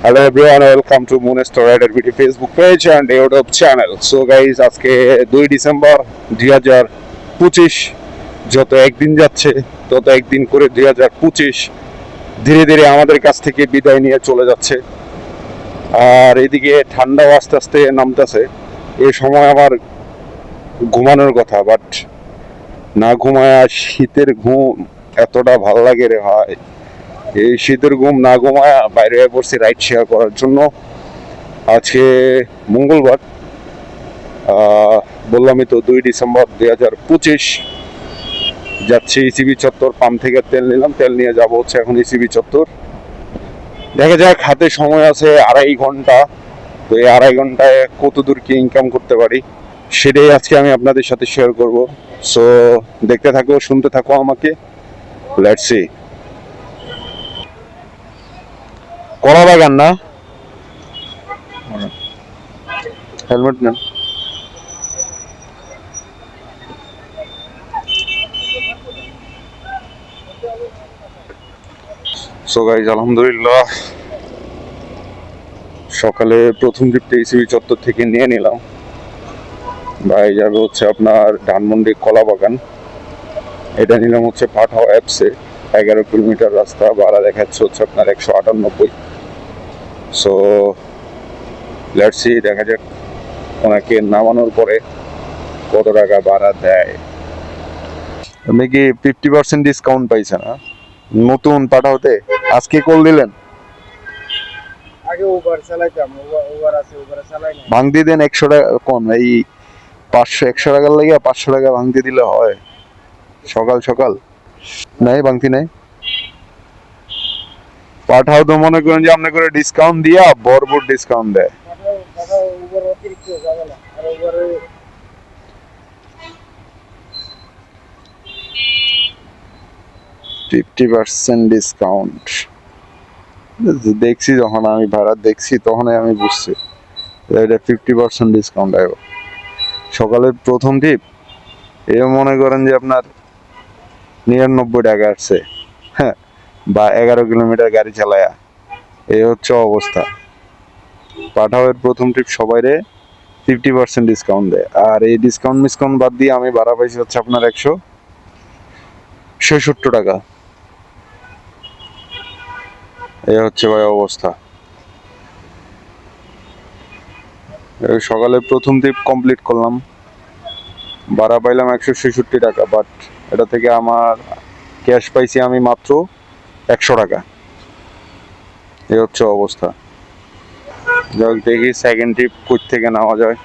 Hello everyone, welcome to Moonstar Rider BT Facebook page and YouTube channel. So guys, আজকে 2 December 2025। যত একদিন যাচ্ছে তত একদিন করে 2025 ধীরে ধীরে আমাদের কাছ থেকে বিদায় নিয়ে চলে যাচ্ছে। আর এদিকে ঠান্ডাও আস্তে আস্তে নামতেছে। এই সময় আমার ঘুমানোর কথা, বাট না ঘুমায় শীতের ঘুম এতটা ভাল লাগে রে ভাই। এই শীতের ঘুম না ঘুমায় বাইরে পড়ছি রাইড শেয়ার করার জন্য। আজকে মঙ্গলবার, বললামই তো 2 ডিসেম্বর 2025 যাচ্ছি ইসিবি চত্বর। পাম্প থেকে তেল নিলাম, তেল নিয়ে যাব হচ্ছে এখন ইসিবি চত্বর। দেখা যাক, হাতে সময় আছে 2.5 ঘন্টা। তো এই 2.5 ঘন্টায় কত দূর কি ইনকাম করতে পারি সেটাই আজকে আমি আপনাদের সাথে শেয়ার করব। সো দেখতে থাকো, শুনতে থাকো আমাকে। Let's see. কলা বাগান না, হেলমেট নেন। সো গাইজ, আলহামদুলিল্লাহ সকালে প্রথম ট্রিপটা ইসিবি চত্বর থেকে নিয়ে নিলাম। ভাই যাবে হচ্ছে আপনার ধানমন্ডি কলা বাগান। এটা নিলাম হচ্ছে পাঠাও অ্যাপসে। 11 কিলোমিটার রাস্তা, ভাড়া দেখাচ্ছে হচ্ছে আপনার 198। সো লেটস সি, দেখা যাক ওনাকে নামানোর পরে কত টাকা ভাড়া দেয়। আপনি কি 50% ডিসকাউন্ট পাইছেন? নতুন পাঠাওতে আজকে কল দিলেন? আগে উবার চালাইতাম, উবার আছে, উবারে চালাই না। ভাঙ দিয়ে দেন 100 টাকা কম, এই 100 টাকার লাগে 500 টাকা ভাঙতে দিলে হয়। সকাল সকাল নাই ভাঙতি নাই। পাঠাও তো মনে করেন যে আপনি করে ডিসকাউন্ট দিয়া ভরপুর ডিসকাউন্ট দেয়। উবার অতিরিক্ত ঝামেলা, আর উবারে 50% ডিসকাউন্ট দেখছি, যখন আমি ভাড়া দেখছি তখনই আমি বুঝছি এটা 50% ডিসকাউন্ট আইব। সকালের প্রথম টিপ এ মনে করেন যে আপনার 99 টাকা আসছে, হ্যাঁ, বা 11 কিলোমিটার গাড়ি চালায়া। এই হচ্ছে অবস্থা। পাঠাওয়ের প্রথম ট্রিপ সবাইরে 50% ডিসকাউন্ট দেয়। আর এই ডিসকাউন্ট বাদ দিয়ে আমি ভাড়া পাইছি হচ্ছে আপনার 166 টাকা। এই হচ্ছে ভাই অবস্থা। সকালে প্রথম ট্রিপ কমপ্লিট করলাম, ভাড়া পাইলাম 166 টাকা, বাট এটা থেকে আমার ক্যাশ পাইছি আমি মাত্র 100 টাকা। এই হচ্ছে অবস্থা। যাই দেখি সেকেন্ড ট্রিপ কই থেকে নেওয়া যায়,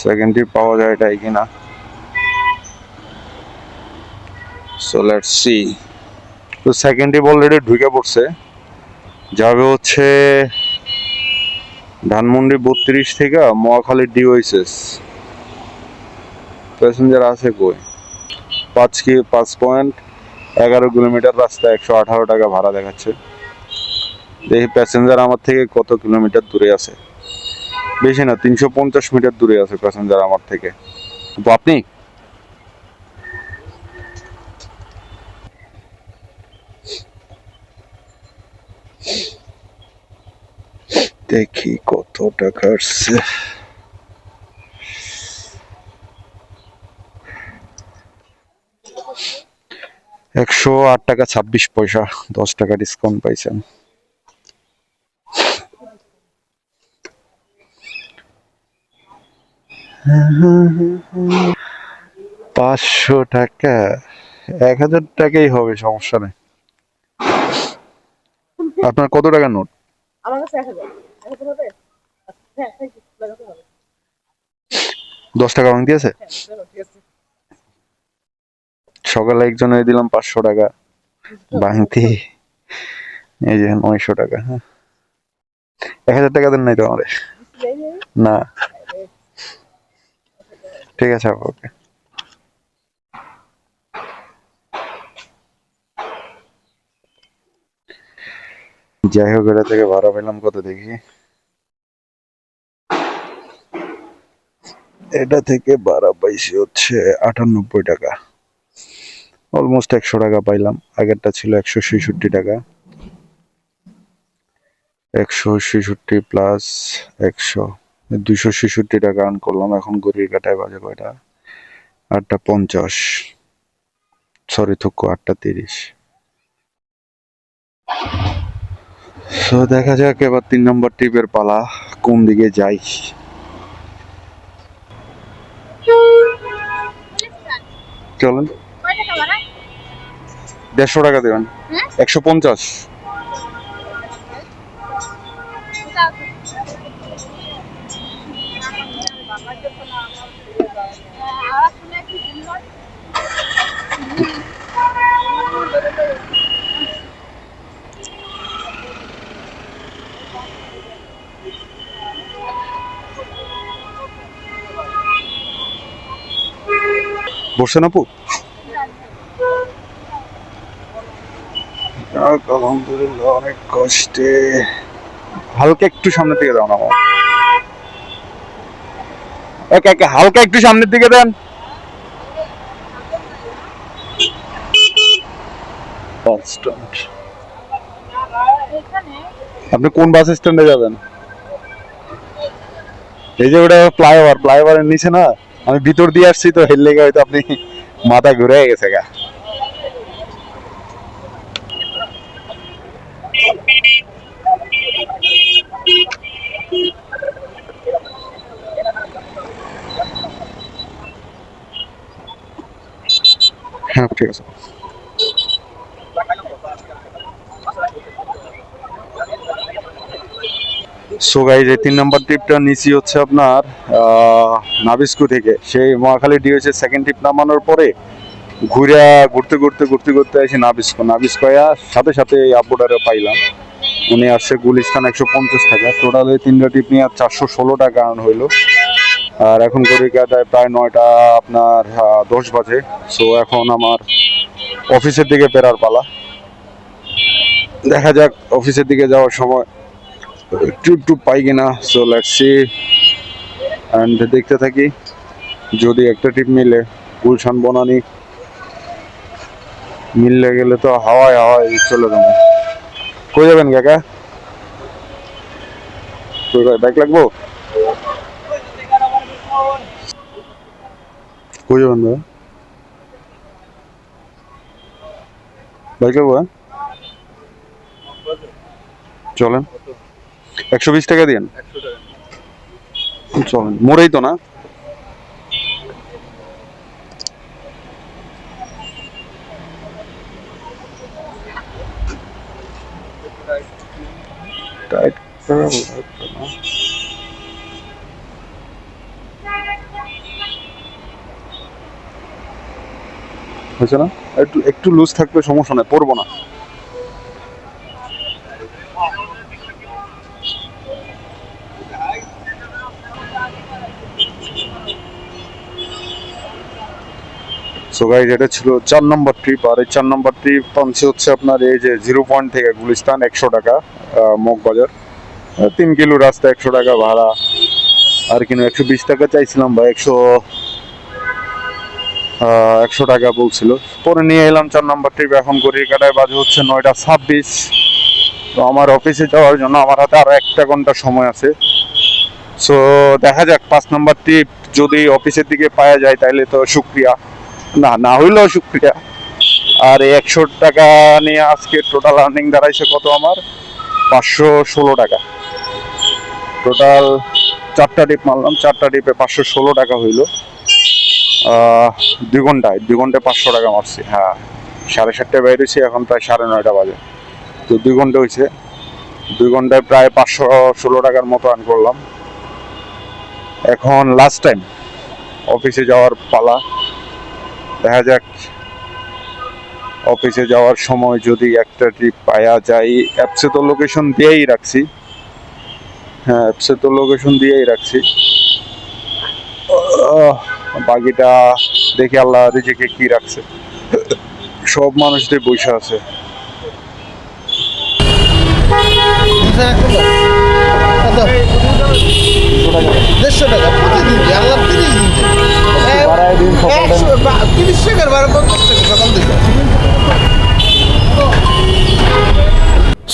সেকেন্ড ট্রিপ পাওয়া যায় এটাই কিনা। So let's see. তো সেকেন্ড ট্রিপ অলরেডি ঢুকে পড়ছে, যাবে হচ্ছে ধানমন্ডি 32 থেকে মহাখালী ডিওএসএস। প্যাসেঞ্জার আছে কই? 5.11 কিলোমিটার রাস্তা, 118 টাকা ভাড়া দেখাচ্ছে। দেখি প্যাসেঞ্জার আমার থেকে কত কিলোমিটার দূরে আছে। বেশি না, 350 মিটার দূরে আছে প্যাসেঞ্জার আমার থেকে। তো আপনি দেখি কত টাকা আসছে। 108 টাকা 26 পয়সা, 10 টাকা ডিসকাউন্ট পাইছেন। $500, 1000 টাকাই হবে, সমস্যা নেই। আপনার কত টাকা নোট? আমার কাছে 1000 1000 হবে। হ্যাঁ, থ্যাংক ইউ, লাগাতে হবে। 10 টাকা ভাঙতি আছে। হ্যাঁ, চলো ঠিক আছে। সকালে একজনের দিলাম 500 টাকা ভাঙতি, এই যে 900 টাকা। হ্যাঁ, 1000 টাকা দেন নাই তো আমারে? না, ঠিক আছে ওকে। যাই হোক, এটা থেকে ভাড়া পেলাম কত দেখি। এটা থেকে ভাড়া পাইছি হচ্ছে 98 টাকা, অলমোস্ট 100 টাকা পাইলাম। আগেরটা ছিল 166 টাকা। 166 প্লাস 100, 266 টাকা আর্ন করলাম। এখন ঘড়ির কাটায় বাজে কয়টা? 8:50, সরি থুকু 8:30। সো দেখা যাক এবার 3 নম্বর ট্রিপের পালা, কোন দিকে যাই। চলেন, 150 টাকা দেবেন। 150। বসছেন আপু? আলহামদুলিল্লাহ, অনেক কষ্টে। হালকা একটু সামনের দিকে দাও না আমার। হালকা একটু সামনের দিকে দেন। আপনি কোন বাস স্ট্যান্ডে যাবেন? এই যে ওটা ফ্লাইওভারের নিচে না, আমি ভিতর দিয়ে আসছি তো, হেল লেগে হয়তো আপনি মাথা ঘুরে গেছে গা। হ্যাঁ ঠিক আছে। সো গাইজ, এই 3 নম্বর ট্রিপটা নিচি হচ্ছে আপনার নাবিস্কু থেকে। সেই মহাখালী ডিওএইচ সেকেন্ড ট্রিপ নামানোর পরে ঘুরতে আসি নাবিস্কু সাথে সাথে আপুটারে পাইলাম। উনি আসছে গুলিস্তান, 150 টাকা। টোটাল এই 3টা ট্রিপ নিয়ে 416 টাকা আর্ন হইলো। আর এখন ঘড়ির কাটায় প্রায় 9টা আপনার 10 বাজে। সো এখন আমার অফিসের দিকে ফেরার পালা। দেখা যাক অফিসের দিকে যাওয়ার সময় ট্রিপ পাই কিনা। সো লেটস সি অ্যান্ড দেখতে থাকি। যদি একটা ট্রিপ মিলে, গুলশান বনানি মিললে গেলে তো হাওয়ায় চলে যাবো। কই যাবেন কাকা? বাইক লাগবো? কই যাবেন দাদা? বাইক লাগবো? হ্যাঁ চলেন, 120 টাকা দিন। চলেন, মোড়েই তো না? টাইট হয়েছে না? একটু লুজ থাকবে, সমস্যা নাই, পড়বো না। সো গাইস, এটা ছিল 4 নম্বর ট্রিপ। আর এই 4 নম্বর ট্রিপ পাঞ্চি হচ্ছে আপনার এই যে 0 পয়েন্ট থেকে গুলিস্তান 100 টাকা, মগবাজার 3 কিলো রাস্তা, 100 টাকা ভাড়া। আর কিনা 120 টাকা চাইছিলাম বা 100 টাকা বলছিল। পরে নিয়ে এলাম 4 নম্বর ট্রিপ। এখন ঘড়ির কাটায় বাজে হচ্ছে 9:26। তো আমার অফিসে যাওয়ার জন্য আমার হাতে আরো 1 ঘন্টা সময় আছে। সো দেখা যাক 5 নম্বর ট্রিপ যদি অফিসের দিকে পাওয়া যায় তাহলে তো শুক্রিয়া, না হইলেও শুক্রিয়া। আর এই 100 টাকা নিয়ে আজকে টোটাল আর্নিং দাঁড়াইছে কত আমার? 516 টাকা। টোটাল 4টা ট্রিপ মারলাম, 4টা ট্রিপে 516 টাকা হইলো। 2 ঘন্টায় 500 টাকা মারছি। হ্যাঁ, 7:30টায় বেরিয়েছি, এখন প্রায় 9:30 বাজে। তো 2 ঘন্টা হয়েছে। 2 ঘন্টায় প্রায় 516 টাকার মতো আর্ন করলাম। এখন লাস্ট টাইম অফিসে যাওয়ার পালা। দেখা যাক অফিসে যাওয়ার সময় যদি একটা ট্রিপ পাওয়া যায়। অ্যাপসে তো লোকেশন দিয়েই রাখছি। হ্যাঁ, অ্যাপসে তো লোকেশন দিয়েই রাখছি। বাকিটা দেখি আল্লাহ রিজিকে কি রাখছে। সব মানুষদের বসে আছে।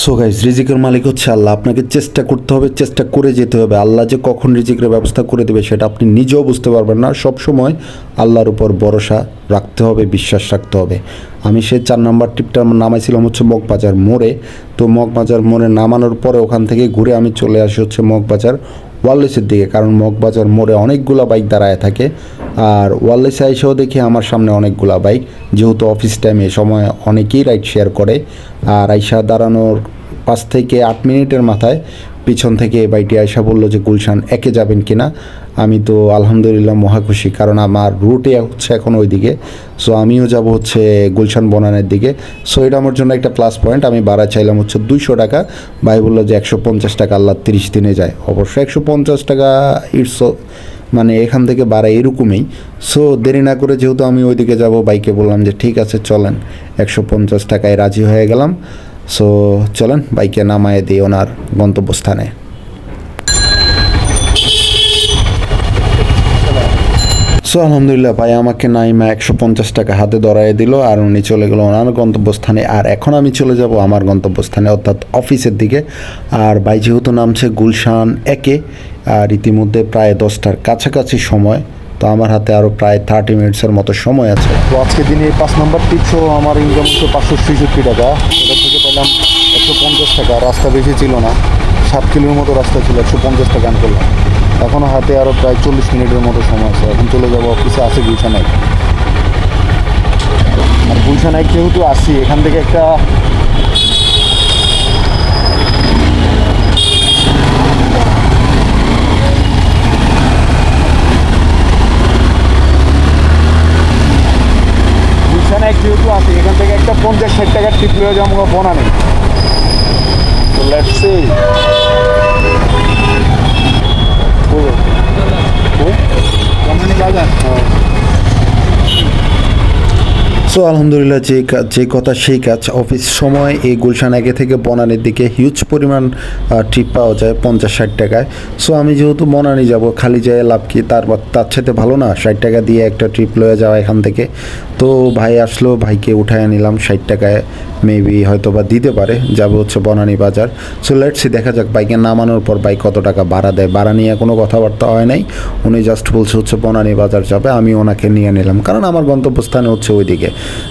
সো গাইস, রিজিকের মালিক হচ্ছে আল্লাহ। আপনাকে চেষ্টা করতে হবে, চেষ্টা করে যেতে হবে। আল্লাহ যে কখন রিজিকের ব্যবস্থা করে দেবে সেটা আপনি নিজেও বুঝতে পারবেন না। সব সময় আল্লাহর উপর ভরসা রাখতে হবে, বিশ্বাস রাখতে হবে। আমি সেই 4 নম্বর ট্রিপটা নামাইছিলাম হচ্ছে মগবাজার মোড়ে। তো মগবাজার মোড়ে নামানোর পরে ওখান থেকে ঘুরে আমি চলে আসি হচ্ছে মগবাজার ওয়ারলেসের দিকে, কারণ মগবাজার মোড়ে অনেকগুলো বাইক দাঁড়ায় থাকে। আর ওয়ারলেসে এসেও দেখি আমার সামনে অনেকগুলা বাইক, যেহেতু অফিস টাইমে সময় অনেকেই রাইড শেয়ার করে। আর আইসা দাঁড়ানোর 5 থেকে 8 মিনিটের মাথায় পিছন থেকে এই বাইকটি আইসা বললো যে গুলশান একে যাবেন কিনা। আমি তো আলহামদুলিল্লাহ মহা খুশি, কারণ আমার রুটে হচ্ছে এখন ওই দিকে। সো আমিও যাব হচ্ছে গুলশান বনানের দিকে। সো এটা আমার জন্য একটা প্লাস পয়েন্ট। আমি ভাড়া চাইলাম হচ্ছে 200 টাকা। ভাই বললো যে 150 টাকা আল্লাহ 30 দিনে যায়। অবশ্যই 150 টাকা ইটস মানে এখান থেকে ভাড়া এরকমই। সো দেরি না করে যেহেতু আমি ওইদিকে যাব, বাইকে বললাম যে ঠিক আছে চলেন, 150 টাকায় রাজি হয়ে গেলাম। সো চলেন বাইকে নামায় দিই ওনার গন্তব্যস্থানে। সো আলহামদুলিল্লাহ ভাই আমাকে নাইমা 150 টাকা হাতে ধরায় দিল, আর উনি চলে গেল ওনার গন্তব্যস্থানে। আর এখন আমি চলে যাব আমার গন্তব্যস্থানে, অর্থাৎ অফিসের দিকে। আর ভাই যেহেতু নামছে গুলশান একে, আর ইতিমধ্যে প্রায় 10টার কাছাকাছি সময়, তো আমার হাতে আরও প্রায় 30 মিনিটসের মতো সময় আছে। তো আজকে দিনে 5 নম্বর টিপসও আমার ইনকাম হচ্ছে 566 টাকা। এটা থেকে পেলাম 150 টাকা। রাস্তা বেশি ছিল না, 7 কিলোর মতো রাস্তা ছিল, 150 টাকা আমি করলাম। এখনও হাতে আরও প্রায় 40 মিনিটের মতো সময় আছে। এখন চলে যাবো অফিসে, আছে গুলশানায়। আর গুলশানায় যেহেতু আসি, এখান থেকে একটা যেহেতু আসি এখান থেকে একটা 50-60 টাকার টিপ নিয়ে যাবো বনানি। তো লেটস সি। সো আলহামদুলিল্লাহ যে কথা সেই কাজ। অফিস সময় এই গুলশান আগে থেকে বনানীর দিকে হিউজ পরিমাণ ট্রিপ পাওয়া যায় 50-60 টাকায়। সো আমি যেহেতু বনানী যাব, খালি যায় লাভ কি, তার সাথে ভালো না 60 টাকা দিয়ে একটা ট্রিপ লয়ে যাওয়া এখান থেকে। তো ভাই আসলো, ভাইকে উঠায় নিলাম 60 টাকায়, মেবি হয়তো বা দিতে পারে। যাব হচ্ছে বনানী বাজার। সো লেটস সি, দেখা যাক বাইকে নামানোর পর বাইক কত টাকা ভাড়া দেয়। ভাড়া নিয়ে কোনো কথাবার্তা হয় নাই, উনি জাস্ট বলছে হচ্ছে বনানী বাজার যাবে। আমি ওনাকে নিয়ে নিলাম, কারণ আমার গন্তব্যস্থানে হচ্ছে ওইদিকে।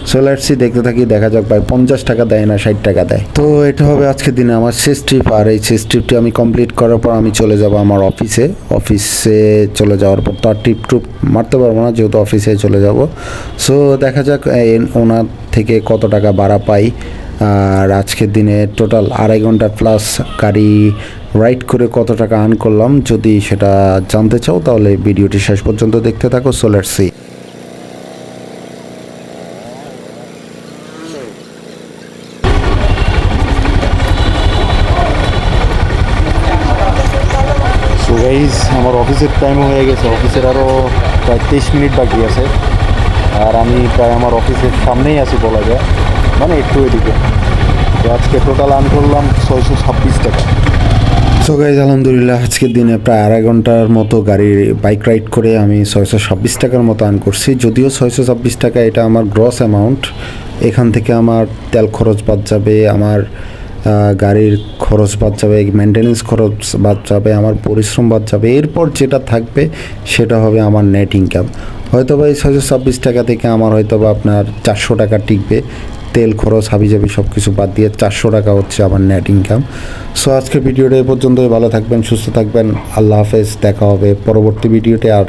সো লেটস সি, দেখতে থাকি, দেখা যাক ভাই 50 টাকা দেয় না 60 টাকা দেয়। তো এটা হবে আজকের দিনে আমার শেষ ট্রিপ। আর এই শেষ ট্রিপটি আমি কমপ্লিট করার পর আমি চলে যাব আমার অফিসে। অফিসে চলে যাওয়ার পর তো আর ট্রিপ মারতে পারবো না, যেহেতু অফিসে চলে যাব। সো দেখা যাক ওনার থেকে কত টাকা ভাড়া পাই। আর আজকের দিনে টোটাল 2.5 ঘন্টা প্লাস গাড়ি রাইড করে কত টাকা আর্ন করলাম, যদি সেটা জানতে চাও তাহলে ভিডিওটি শেষ পর্যন্ত দেখতে থাকো। So let's see. So guys, আমার অফিসের টাইম হয়ে গেছে। অফিসের আরও প্রায় 23 মিনিট বাকি আছে। আর আমি প্রায় আমার অফিসের সামনেই আছি বলা যায়, মানে একটু এদিকে। তো আজকে টোটাল আর্ন করলাম 626 টাকা। সো গাইজ আলহামদুলিল্লাহ আজকের দিনে প্রায় 2.5 ঘন্টার মতো বাইক রাইড করে আমি 626 টাকার মতো আর্ন করছি। যদিও 626 টাকা এটা আমার গ্রস অ্যামাউন্ট। এখান থেকে আমার তেল খরচ বাদ যাবে, আমার গাড়ির খরচ বাদ যাবে, মেনটেন্যান্স খরচ বাদ যাবে, আমার পরিশ্রম বাদ যাবে। এরপর যেটা থাকবে সেটা হবে আমার নেট ইনকাম। হয়তো বা এই 626 টাকা থেকে আমার হয়তো বা আপনার 400 টাকা টিকবে। তেল খরচ হাবিজাবি সব কিছু বাদ দিয়ে 400 টাকা হচ্ছে আমার নেট ইনকাম। সো আজকের ভিডিওটা এই পর্যন্তই। ভালো থাকবেন, সুস্থ থাকবেন, আল্লাহ হাফেজ। দেখা হবে পরবর্তী ভিডিওতে। আর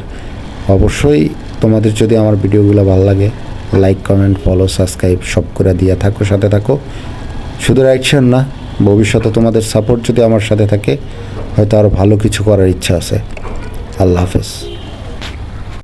অবশ্যই তোমাদের যদি আমার ভিডিওগুলো ভালো লাগে, লাইক, কমেন্ট, ফলো, সাবস্ক্রাইব সব করে দিয়ে থাকো, সাথে থাকো। শুধু অ্যাকশন না, ভবিষ্যতে তোমাদের সাপোর্ট যদি আমার সাথে থাকে, হয়তো আরও ভালো কিছু করার ইচ্ছা আছে। আল্লাহ হাফেজ।